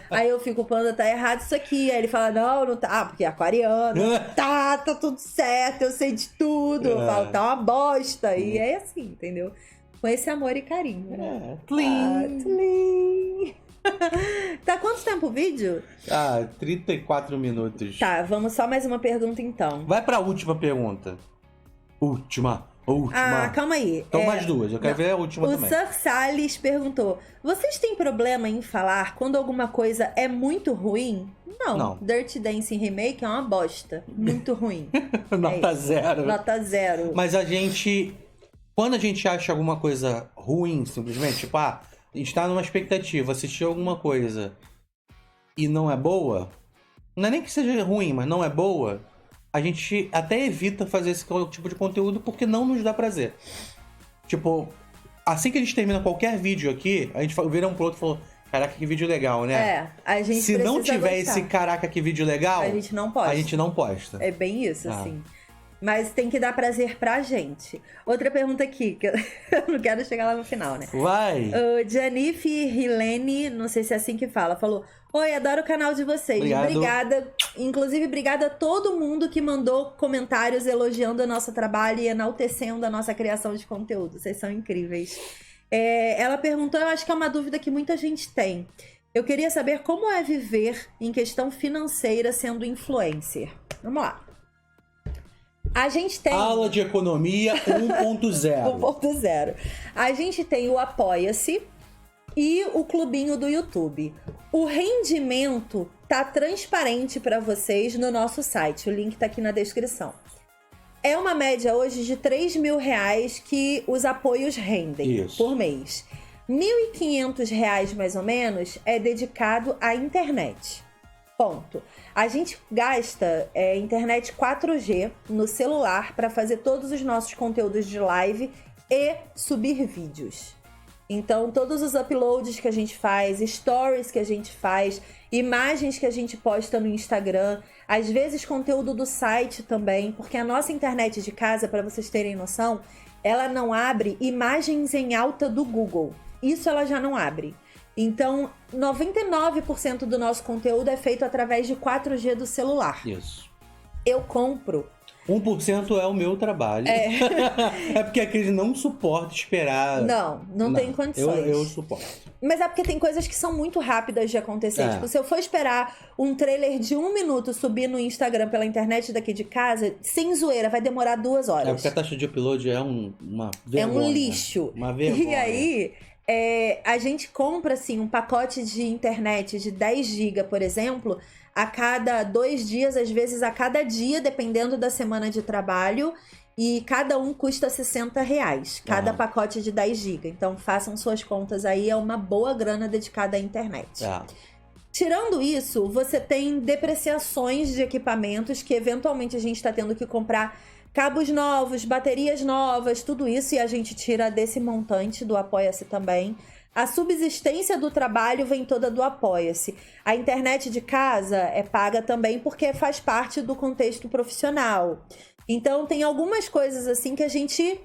Aí eu fico, o Panda tá errado isso aqui. Aí ele fala, não tá. Ah, porque é aquariano. tá tudo certo, eu sei de tudo. Eu falo, tá uma bosta. E é assim, entendeu? Com esse amor e carinho. Tlim. Tá quanto tempo o vídeo? 34 minutos. Tá, vamos só mais uma pergunta então. Vai pra última pergunta. Última. Calma aí. Então mais duas, eu quero ver a última também. O Sir Salles perguntou: vocês têm problema em falar quando alguma coisa é muito ruim? Não. Dirty Dancing Remake é uma bosta. Muito ruim. Nota 0. Nota 0. Mas a gente... Quando a gente acha alguma coisa ruim, simplesmente, tipo, a gente tá numa expectativa, assistiu alguma coisa e não é boa, não é nem que seja ruim, mas não é boa, a gente até evita fazer esse tipo de conteúdo porque não nos dá prazer. Tipo, assim que a gente termina qualquer vídeo aqui, a gente vira um pro outro e falou, caraca, que vídeo legal, né? A gente Se não tiver gostar. esse caraca, que vídeo legal, a gente não posta. A gente não posta. É bem isso, assim. Mas tem que dar prazer pra gente. Outra pergunta aqui, que eu não quero chegar lá no final, né? Vai! O Janife Hilene, não sei se é assim que fala, falou: oi, adoro o canal de vocês. Obrigada. Inclusive, obrigada a todo mundo que mandou comentários elogiando o nosso trabalho e enaltecendo a nossa criação de conteúdo. Vocês são incríveis. Ela perguntou, eu acho que é uma dúvida que muita gente tem. Eu queria saber como é viver em questão financeira sendo influencer. Vamos lá. A gente tem... Aula de economia 1.0. 1.0. A gente tem o Apoia-se e o clubinho do YouTube. O rendimento tá transparente para vocês no nosso site. O link tá aqui na descrição. É uma média hoje de R$3.000 que os apoios rendem por mês. R$1.500 mais ou menos é dedicado à internet. Ponto. A gente gasta internet 4G no celular para fazer todos os nossos conteúdos de live e subir vídeos. Então, todos os uploads que a gente faz, stories que a gente faz, imagens que a gente posta no Instagram, às vezes conteúdo do site também, porque a nossa internet de casa, para vocês terem noção, ela não abre imagens em alta do Google. Isso ela já não abre. Então, 99% do nosso conteúdo é feito através de 4G do celular. Isso. Eu compro. 1% é o meu trabalho. É porque aquele não suporta esperar. Não tem condições. Eu suporto. Mas é porque tem coisas que são muito rápidas de acontecer. Tipo, se eu for esperar um trailer de 1 minuto subir no Instagram pela internet daqui de casa, sem zoeira, vai demorar 2 horas. É porque a taxa de upload é uma vergonha. É um lixo. Uma vergonha. E aí... a gente compra, assim, um pacote de internet de 10 GB, por exemplo, a cada 2 dias, às vezes a cada dia, dependendo da semana de trabalho, e cada um custa R$60, cada pacote de 10 GB. Então, façam suas contas aí, é uma boa grana dedicada à internet. Tirando isso, você tem depreciações de equipamentos que, eventualmente, a gente está tendo que comprar cabos novos, baterias novas, tudo isso, e a gente tira desse montante do Apoia-se também. A subsistência do trabalho vem toda do Apoia-se. A internet de casa é paga também porque faz parte do contexto profissional. Então, tem algumas coisas assim que a gente,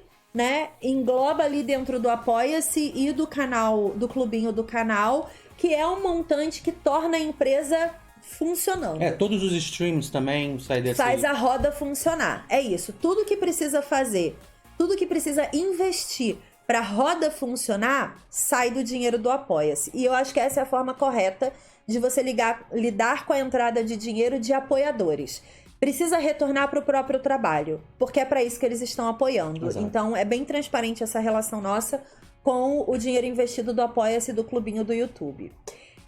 engloba ali dentro do Apoia-se e do canal, do clubinho do canal, que é um montante que torna a empresa funcionando. Todos os streams também saem desse... Faz a roda funcionar. É isso. Tudo que precisa fazer, tudo que precisa investir para a roda funcionar, sai do dinheiro do Apoia-se. E eu acho que essa é a forma correta de você lidar com a entrada de dinheiro de apoiadores. Precisa retornar para o próprio trabalho, porque é para isso que eles estão apoiando. Exato. Então, é bem transparente essa relação nossa com o dinheiro investido do Apoia-se e do clubinho do YouTube.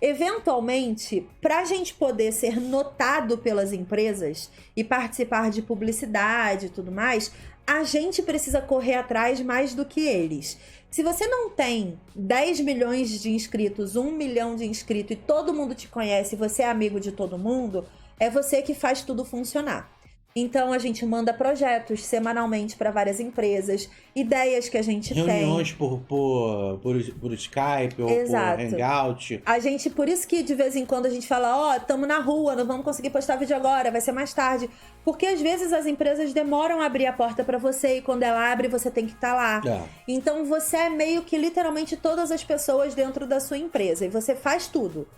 Eventualmente, para a gente poder ser notado pelas empresas e participar de publicidade e tudo mais, a gente precisa correr atrás mais do que eles. Se você não tem 10 milhões de inscritos, 1 milhão de inscritos e todo mundo te conhece e você é amigo de todo mundo, é você que faz tudo funcionar. Então a gente manda projetos semanalmente para várias empresas, ideias que a gente Reuniões tem. por Skype ou Exato. por Hangout. A gente, por isso que de vez em quando a gente fala, ó, estamos na rua, não vamos conseguir postar vídeo agora, vai ser mais tarde. Porque às vezes as empresas demoram a abrir a porta para você e quando ela abre você tem que estar lá. É. Então você é meio que literalmente todas as pessoas dentro da sua empresa e você faz tudo.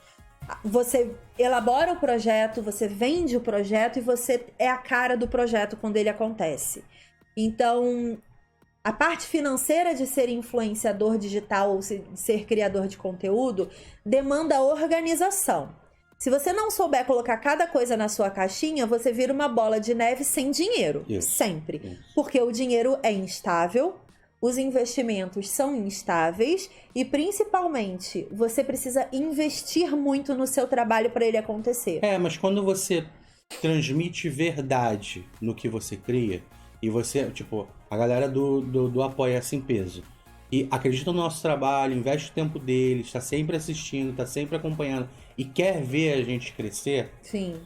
Você elabora o projeto, você vende o projeto e você é a cara do projeto quando ele acontece. Então, a parte financeira de ser influenciador digital ou ser criador de conteúdo demanda organização. Se você não souber colocar cada coisa na sua caixinha, você vira uma bola de neve sem dinheiro. Isso. Sempre. Isso. Porque o dinheiro é instável, os investimentos são instáveis e, principalmente, você precisa investir muito no seu trabalho para ele acontecer. Mas quando você transmite verdade no que você cria, e você, tipo, a galera do Apoia-se em peso, e acredita no nosso trabalho, investe o tempo deles, está sempre assistindo, está sempre acompanhando, e quer ver a gente crescer, Sim.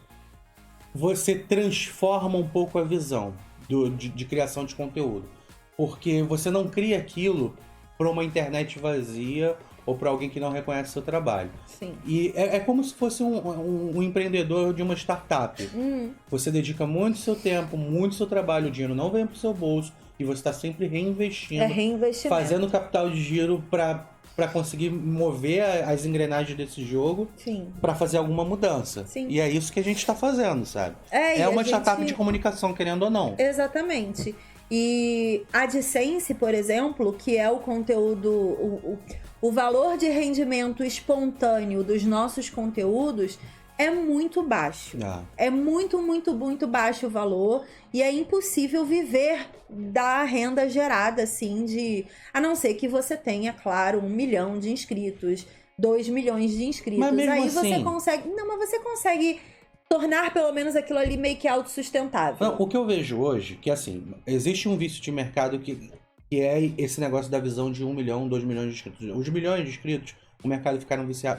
você transforma um pouco a visão de criação de conteúdo. Porque você não cria aquilo para uma internet vazia ou para alguém que não reconhece seu trabalho. Sim. E é como se fosse um empreendedor de uma startup. Você dedica muito seu tempo, muito seu trabalho, o dinheiro não vem pro seu bolso e você está sempre reinvestindo. É reinvestimento. Fazendo capital de giro para conseguir mover as engrenagens desse jogo. Sim. Para fazer alguma mudança. Sim. E é isso que a gente está fazendo, sabe? E uma a startup gente... de comunicação, querendo ou não. Exatamente. E a AdSense, por exemplo, que é o conteúdo, o valor de rendimento espontâneo dos nossos conteúdos é muito baixo. É muito, muito, muito baixo o valor e é impossível viver da renda gerada, assim, a não ser que você tenha, claro, 1 milhão de inscritos, 2 milhões de inscritos. Mas mesmo aí assim... você consegue... Não, mas você consegue... tornar pelo menos aquilo ali meio que autossustentável. Não, o que eu vejo hoje, que assim, existe um vício de mercado que é esse negócio da visão de 1 milhão, 2 milhões de inscritos. Os milhões de inscritos, o mercado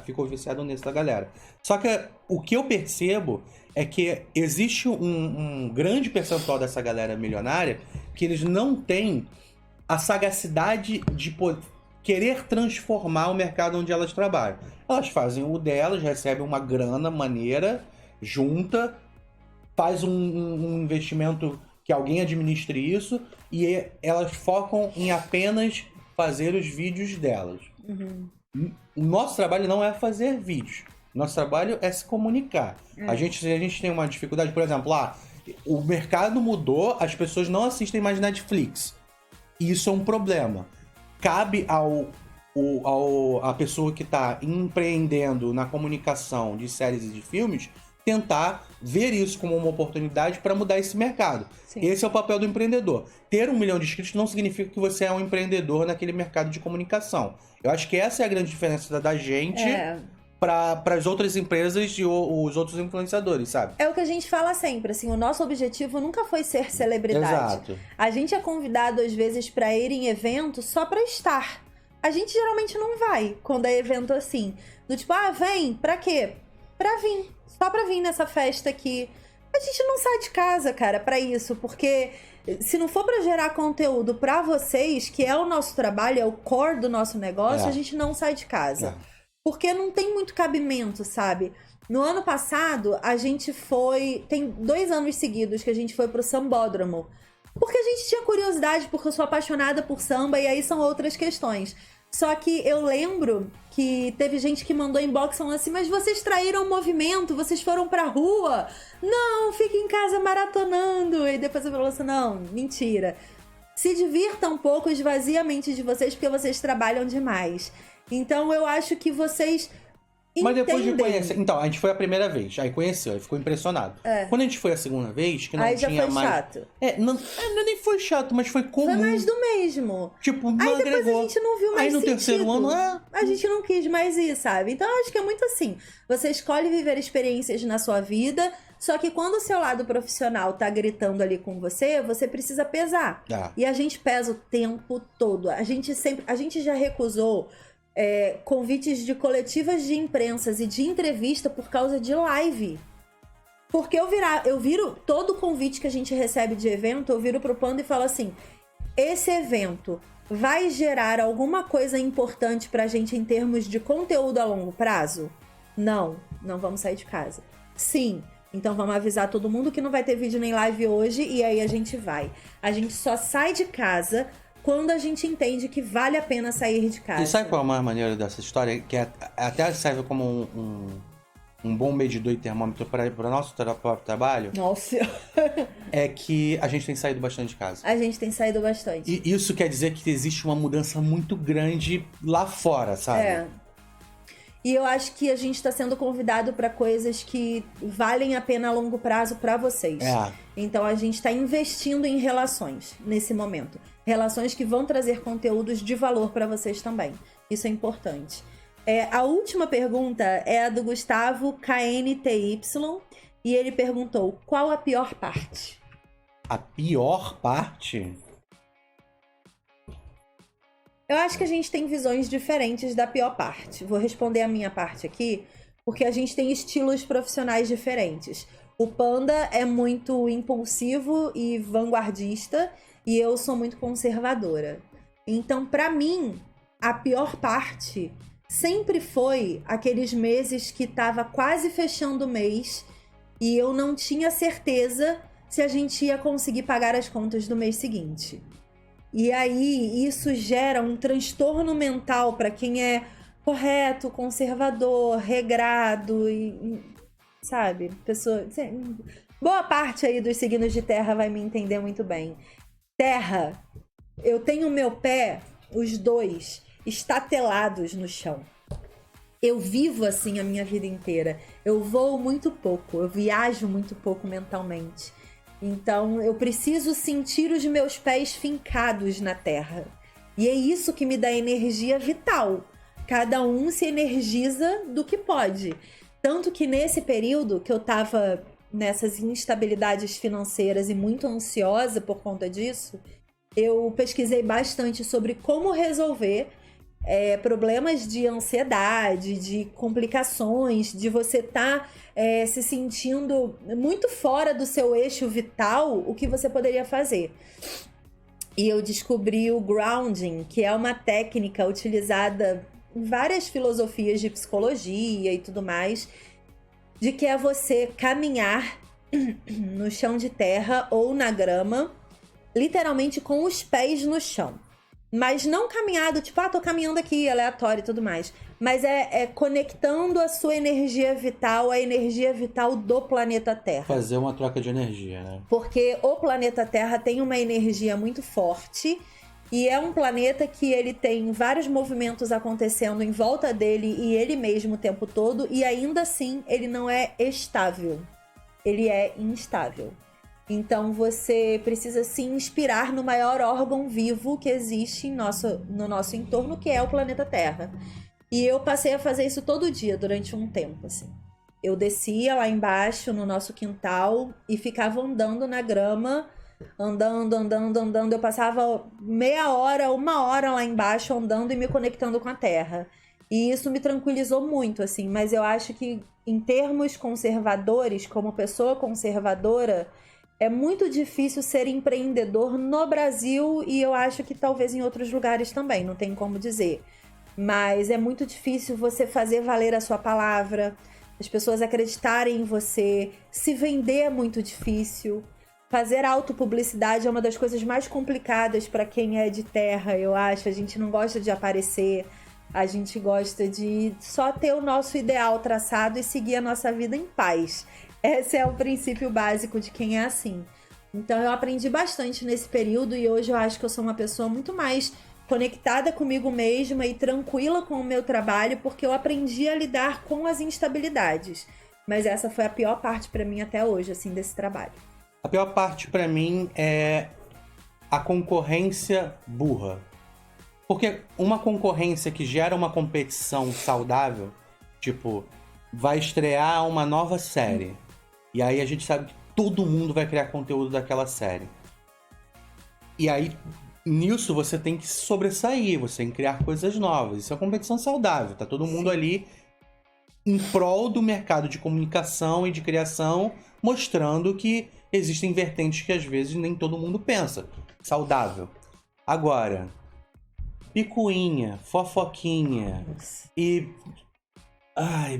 ficou viciado nisso da galera. Só que o que eu percebo é que existe um grande percentual dessa galera milionária que eles não têm a sagacidade de querer transformar o mercado onde elas trabalham. Elas fazem o delas, recebem uma grana maneira, junta, faz um investimento que alguém administre isso e elas focam em apenas fazer os vídeos delas. O nosso trabalho não é fazer vídeos. Nosso trabalho é se comunicar. Se a gente tem uma dificuldade, por exemplo, o mercado mudou, as pessoas não assistem mais Netflix. Isso é um problema. Cabe a pessoa que está empreendendo na comunicação de séries e de filmes tentar ver isso como uma oportunidade para mudar esse mercado. Sim. Esse é o papel do empreendedor. Ter 1 milhão de inscritos não significa que você é um empreendedor naquele mercado de comunicação. Eu acho que essa é a grande diferença da gente para as outras empresas e os outros influenciadores, sabe? É o que a gente fala sempre, assim, o nosso objetivo nunca foi ser celebridade. Exato. A gente é convidado às vezes para ir em evento só para estar. A gente geralmente não vai quando é evento assim. Do tipo, vem, pra quê? Pra vir. Só pra vir nessa festa aqui. A gente não sai de casa, cara, pra isso. Porque se não for pra gerar conteúdo pra vocês, que é o nosso trabalho, é o core do nosso negócio, a gente não sai de casa. Porque não tem muito cabimento, sabe? No ano passado, a gente foi... Tem 2 anos seguidos que a gente foi pro Sambódromo. Porque a gente tinha curiosidade, porque eu sou apaixonada por samba, e aí são outras questões. Só que eu lembro que teve gente que mandou inbox falando assim, mas vocês traíram o movimento, vocês foram pra rua. Não, fica em casa maratonando. E depois eu falei assim, não, mentira. Se divirtam um pouco, esvazie a mente de vocês, porque vocês trabalham demais. Então eu acho que vocês... Mas depois de conhecer... Então, a gente foi a primeira vez, aí conheceu, aí ficou impressionado. Quando a gente foi a segunda vez, que não aí tinha já foi mais... chato. Não nem foi chato, mas foi comum. Foi mais do mesmo. Tipo, não aí agregou. Depois a gente não viu mais aí no sentido. terceiro ano, a gente não quis mais ir, sabe? Então eu acho que é muito assim. Você escolhe viver experiências na sua vida, só que quando o seu lado profissional tá gritando ali com você, você precisa pesar. E a gente pesa o tempo todo. A gente já recusou... convites de coletivas de imprensas e de entrevista por causa de live. Porque eu viro todo convite que a gente recebe de evento, eu viro pro Panda e falo assim: esse evento vai gerar alguma coisa importante pra gente em termos de conteúdo a longo prazo? Não vamos sair de casa. Sim, então vamos avisar todo mundo que não vai ter vídeo nem live hoje e aí a gente vai. A gente só sai de casa quando a gente entende que vale a pena sair de casa. E sabe qual é a mais maneira dessa história? Que até serve como um bom medidor e termômetro para o nosso próprio trabalho. Nossa! É que a gente tem saído bastante de casa. A gente tem saído bastante. E isso quer dizer que existe uma mudança muito grande lá fora, sabe? É. E eu acho que a gente tá sendo convidado para coisas que valem a pena a longo prazo para vocês. É. Então a gente tá investindo em relações nesse momento. Relações que vão trazer conteúdos de valor para vocês também. Isso é importante. A última pergunta é a do Gustavo KNTY. E ele perguntou: qual a pior parte? A pior parte? Eu acho que a gente tem visões diferentes da pior parte. Vou responder a minha parte aqui, porque a gente tem estilos profissionais diferentes. O Panda é muito impulsivo e vanguardista, e eu sou muito conservadora. Então, pra mim, a pior parte sempre foi aqueles meses que tava quase fechando o mês e eu não tinha certeza se a gente ia conseguir pagar as contas do mês seguinte. E aí, isso gera um transtorno mental para quem é correto, conservador, regrado e, sabe, pessoa... Boa parte aí dos signos de terra vai me entender muito bem. Terra, eu tenho meu pé, os dois, estatelados no chão. Eu vivo assim a minha vida inteira. Eu voo muito pouco, eu viajo muito pouco mentalmente. Então, eu preciso sentir os meus pés fincados na terra. E é isso que me dá energia vital. Cada um se energiza do que pode. Tanto que nesse período que eu tava nessas instabilidades financeiras e muito ansiosa por conta disso, eu pesquisei bastante sobre como resolver problemas de ansiedade, de complicações, de você estar se sentindo muito fora do seu eixo vital, o que você poderia fazer. E eu descobri o grounding, que é uma técnica utilizada em várias filosofias de psicologia e tudo mais, de que é você caminhar no chão de terra ou na grama, literalmente com os pés no chão. Mas não caminhado, tipo, tô caminhando aqui, aleatório e tudo mais. Mas é conectando a sua energia vital à energia vital do planeta Terra. Fazer uma troca de energia, né? Porque o planeta Terra tem uma energia muito forte e é um planeta que ele tem vários movimentos acontecendo em volta dele e ele mesmo o tempo todo, e ainda assim ele não é estável. Ele é instável. Então você precisa se inspirar no maior órgão vivo que existe no nosso entorno, que é o planeta Terra. E eu passei a fazer isso todo dia durante um tempo, assim. Eu descia lá embaixo no nosso quintal e ficava andando na grama, andando. Eu passava meia hora, uma hora lá embaixo andando e me conectando com a terra. E isso me tranquilizou muito, assim. Mas eu acho que em termos conservadores, como pessoa conservadora, é muito difícil ser empreendedor no Brasil e eu acho que talvez em outros lugares também, não tem como dizer. Mas é muito difícil você fazer valer a sua palavra, as pessoas acreditarem em você, se vender é muito difícil. Fazer autopublicidade é uma das coisas mais complicadas para quem é de terra, eu acho. A gente não gosta de aparecer, a gente gosta de só ter o nosso ideal traçado e seguir a nossa vida em paz. Esse é o princípio básico de quem é assim. Então eu aprendi bastante nesse período e hoje eu acho que eu sou uma pessoa muito mais conectada comigo mesma e tranquila com o meu trabalho, porque eu aprendi a lidar com as instabilidades. Mas essa foi a pior parte pra mim até hoje, assim, desse trabalho. A pior parte pra mim é a concorrência burra. Porque uma concorrência que gera uma competição saudável, tipo, vai estrear uma nova série. E aí a gente sabe que todo mundo vai criar conteúdo daquela série. E aí, nisso, você tem que sobressair, você tem que criar coisas novas. Isso é uma competição saudável, tá todo mundo ali em prol do mercado de comunicação e de criação mostrando que existem vertentes que às vezes nem todo mundo pensa. Saudável. Agora, picuinha, fofoquinha e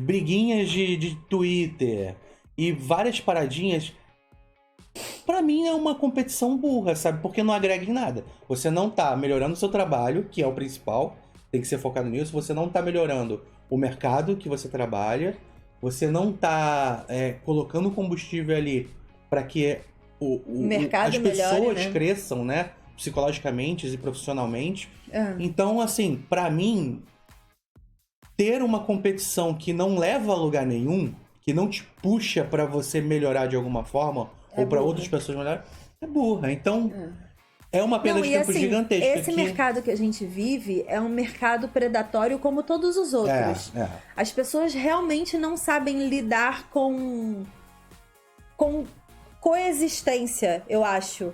briguinhas de Twitter e várias paradinhas, pra mim é uma competição burra, sabe? Porque não agrega em nada. Você não tá melhorando o seu trabalho, que é o principal, tem que ser focado nisso. Você não tá melhorando o mercado que você trabalha. Você não tá colocando combustível ali para que as pessoas melhore, né? cresçam, né? Psicologicamente e profissionalmente. Então, assim, pra mim, ter uma competição que não leva a lugar nenhum, que não te puxa pra você melhorar de alguma forma, ou pra outras pessoas melhorarem, é burra. Então, é uma perda de tempo gigantesca. Esse mercado que a gente vive é um mercado predatório como todos os outros. As pessoas realmente não sabem lidar com coexistência, eu acho.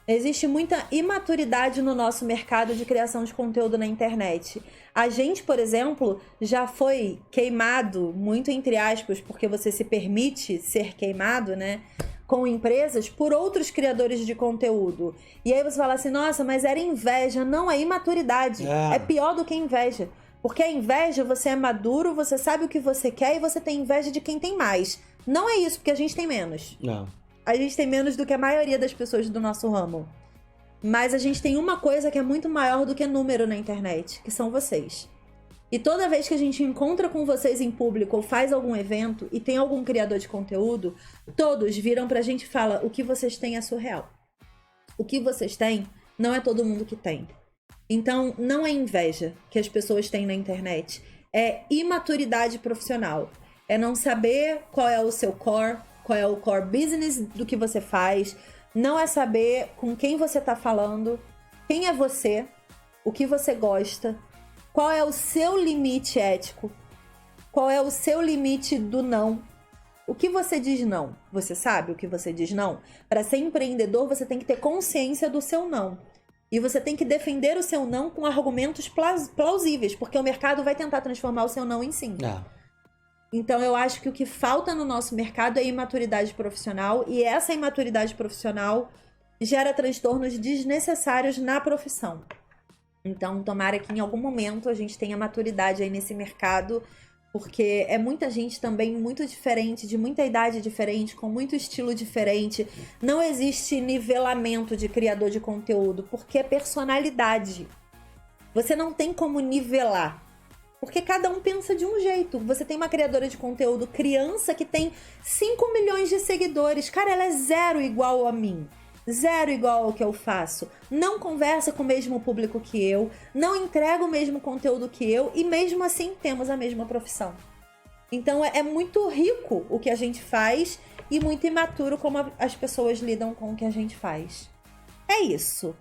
Existe muita imaturidade no nosso mercado de criação de conteúdo na internet. A gente, por exemplo, já foi queimado, muito entre aspas, porque você se permite ser queimado, né? Com empresas por outros criadores de conteúdo. E aí você fala assim, nossa, mas era inveja. Não, é imaturidade. É pior do que inveja. Porque a inveja, você é maduro, você sabe o que você quer e você tem inveja de quem tem mais. Não é isso, porque a gente tem menos. Não. A gente tem menos do que a maioria das pessoas do nosso ramo. Mas a gente tem uma coisa que é muito maior do que número na internet, que são vocês. E toda vez que a gente encontra com vocês em público ou faz algum evento e tem algum criador de conteúdo, todos viram pra gente e falam, o que vocês têm é surreal. O que vocês têm não é todo mundo que tem. Então, não é inveja que as pessoas têm na internet. É imaturidade profissional. É não saber qual é o seu core, qual é o core business do que você faz. Não é saber com quem você tá falando, quem é você, o que você gosta, qual é o seu limite ético, qual é o seu limite do não. O que você diz não? Você sabe o que você diz não? Para ser empreendedor, você tem que ter consciência do seu não. E você tem que defender o seu não com argumentos plausíveis, porque o mercado vai tentar transformar o seu não em sim. Então, eu acho que o que falta no nosso mercado é imaturidade profissional, e essa imaturidade profissional gera transtornos desnecessários na profissão. Então, tomara que em algum momento a gente tenha maturidade aí nesse mercado, porque é muita gente também muito diferente, de muita idade diferente, com muito estilo diferente. Não existe nivelamento de criador de conteúdo, porque é personalidade. Você não tem como nivelar. Porque cada um pensa de um jeito. Você tem uma criadora de conteúdo criança que tem 5 milhões de seguidores. Cara, ela é zero igual a mim. Zero igual ao que eu faço. Não conversa com o mesmo público que eu. Não entrega o mesmo conteúdo que eu. E mesmo assim temos a mesma profissão. Então é muito rico o que a gente faz. E muito imaturo como as pessoas lidam com o que a gente faz. É isso.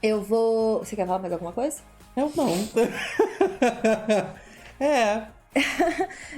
Eu vou... Você quer falar mais alguma coisa? Eu não.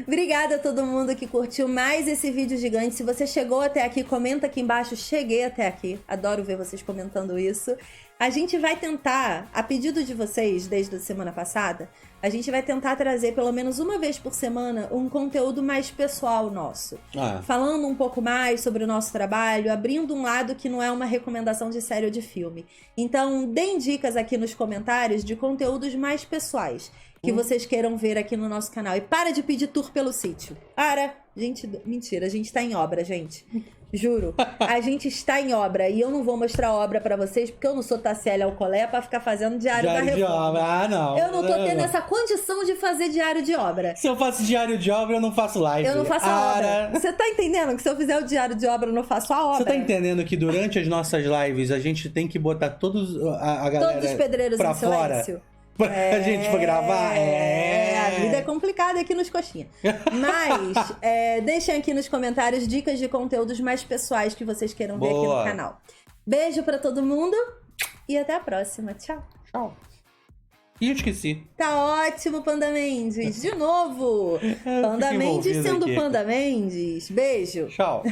Obrigada a todo mundo que curtiu mais esse vídeo gigante. Se você chegou até aqui, comenta aqui embaixo. Cheguei até aqui. Adoro ver vocês comentando isso. A gente vai tentar, a pedido de vocês desde a semana passada, a gente vai tentar trazer pelo menos uma vez por semana um conteúdo mais pessoal nosso. Falando um pouco mais sobre o nosso trabalho, abrindo um lado que não é uma recomendação de série ou de filme. Então, deem dicas aqui nos comentários de conteúdos mais pessoais que vocês queiram ver aqui no nosso canal. E para de pedir tour pelo sítio. Para! Gente, mentira, a gente tá em obra, gente. Juro. A gente está em obra e eu não vou mostrar a obra pra vocês porque eu não sou Tassiele Alcolé pra ficar fazendo diário da reforma. De obra, não. Eu não tô tendo essa condição de fazer diário de obra. Se eu faço diário de obra, eu não faço live. Eu não faço a obra. Você tá entendendo que se eu fizer o diário de obra, eu não faço a obra? Você tá entendendo que durante as nossas lives a gente tem que botar todos a galera todos os pedreiros pra em fora silêncio? Pra gente gravar? A vida é complicada aqui nos coxinha. Mas, deixem aqui nos comentários dicas de conteúdos mais pessoais que vocês queiram ver aqui no canal. Beijo pra todo mundo e até a próxima. Tchau. Tchau. Ih, eu esqueci. Tá ótimo, Panda Mendes. De novo. Panda Mendes sendo aqui. Panda Mendes. Beijo. Tchau.